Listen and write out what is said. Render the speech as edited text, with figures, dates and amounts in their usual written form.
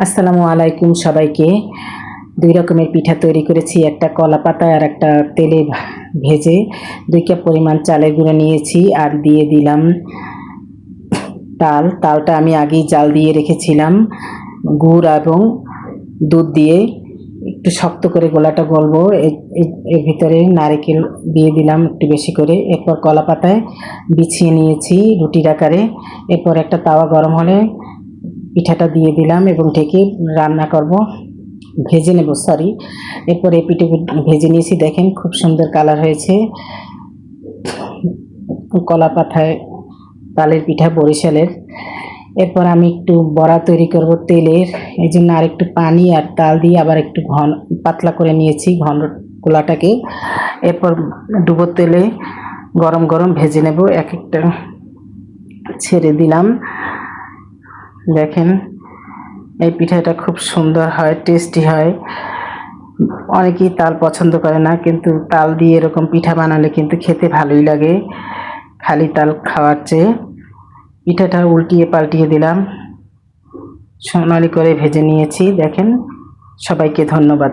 আসসালামু আলাইকুম সবাইকে। দুই রকমের পিঠা তৈরি করেছি, একটা কলা পাতায় আর একটা তেলে ভেজে। 2 কাপ পরিমাণ চালের গুঁড়ো নিয়েছি আর দিয়ে দিলাম তালটা আমি আগেই জাল দিয়ে রেখেছিলাম। গুড় এবং দুধ দিয়ে একটু শক্ত করে গোলাটা গলবো। এর ভিতরে নারকেল দিয়ে দিলাম একটু বেশি করে। এরপর কলা পাতায় বিছিয়ে নিয়েছি রুটির আকারে। এরপর একটা তাওয়া গরম হলে পিঠাটা দিয়ে দিলাম এবং ঢেকে রান্না করব, ভেজে নেব সরি। এরপর এই পিঠে ভেজে নিয়েছি, দেখেন খুব সুন্দর কালার হয়েছে। কলা পাতায় তালের পিঠা বরিশালের। এরপর আমি একটু বড়া তৈরি করব তেলের, এই জন্য আর একটু পানি আর তাল দিয়ে আবার একটু ঘন পাতলা করে নিয়েছি ঘন গোলাটাকে। এরপর ডুবো তেলে গরম গরম ভেজে নেব, এক একটা ছেড়ে দিলাম। দেখেন এই পিঠাটা খুব সুন্দর হয়, টেস্টি হয়। অনেকেই তাল পছন্দ করে না, কিন্তু তাল দিয়ে এরকম পিঠা বানালে কিন্তু খেতে ভালোই লাগে খালি তাল খাওয়ার চেয়ে। পিঠাটা উল্টিয়ে পাল্টিয়ে দিলাম, সোনালি করে ভেজে নিয়েছি। দেখেন, সবাইকে ধন্যবাদ।